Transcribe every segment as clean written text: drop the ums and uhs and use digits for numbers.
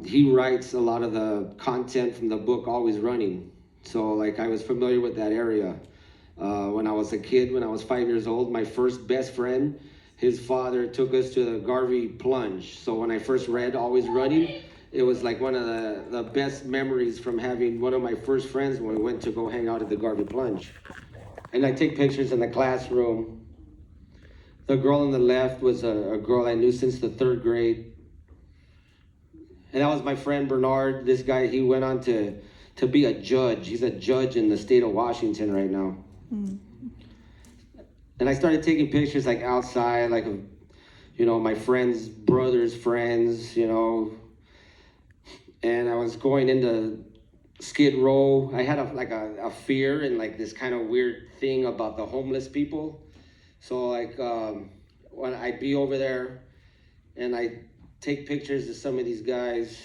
he writes a lot of the content from the book Always Running. So like I was familiar with that area. When I was a kid, when I was 5 years old, my first best friend, his father took us to the Garvey Plunge. So when I first read Always Running, it was like one of the best memories from having one of my first friends when we went to go hang out at the Garvey Plunge. And I take pictures in the classroom. The girl on the left was a girl I knew since the 3rd grade. And that was my friend Bernard. This guy, he went on to be a judge. He's a judge in the state of Washington right now. And I started taking pictures like outside, like, you know, my friends' brothers' friends, you know. And I was going into Skid Row. I had a fear and like this kind of weird thing about the homeless people. So like when I'd be over there and I take pictures of some of these guys.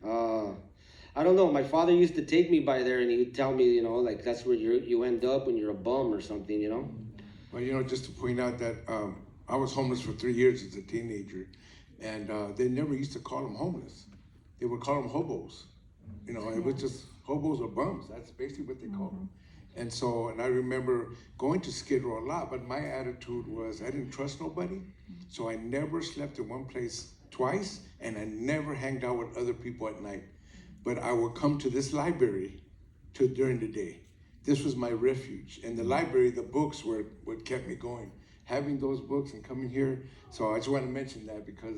I don't know. My father used to take me by there, and he'd tell me, you know, like that's where you end up when you're a bum or something, you know. Well, you know, just to point out that I was homeless for 3 years as a teenager, and they never used to call them homeless. They would call them hobos. You know, it was just hobos or bums. That's basically what they called them. And so, and I remember going to Skid Row a lot, but my attitude was I didn't trust nobody, so I never slept in one place twice, and I never hanged out with other people at night. But I would come to this library during the day. This was my refuge. And the library, the books were what kept me going. Having those books and coming here. So I just want to mention that because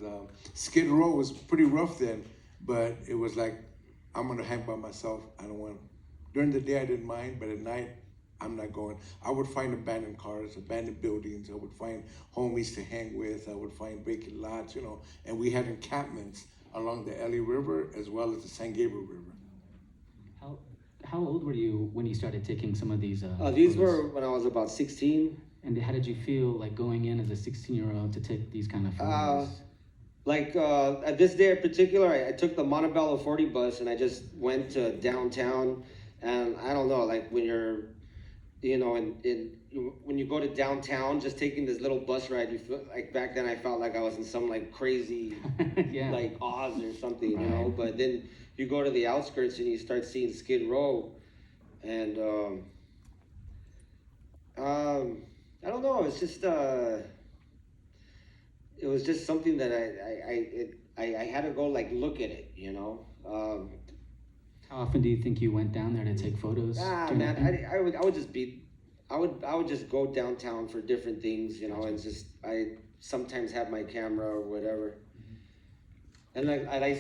Skid Row was pretty rough then, but it was like, I'm going to hang by myself. I don't want, during the day I didn't mind, but at night, I'm not going. I would find abandoned cars, abandoned buildings. I would find homies to hang with. I would find vacant lots, you know, and we had encampments along the LA River as well as the San Gabriel River. How old were you when you started taking some of these These photos? were when I was about 16. And how did you feel like going in as a 16-year-old to take these kind of photos? At this day in particular, I took the Montebello 40 bus and I just went to downtown. And I don't know, like when you're, you know, when you go to downtown, just taking this little bus ride, you feel like back then I felt like I was in some like crazy, Yeah. like Oz or something, you know. But then you go to the outskirts and you start seeing Skid Row, and I don't know. It's just it was just something that I had to go like look at it, you know. How often do you think you went down there to take photos? Man, I would just go downtown for different things, you know, and just I sometimes have my camera or whatever, and I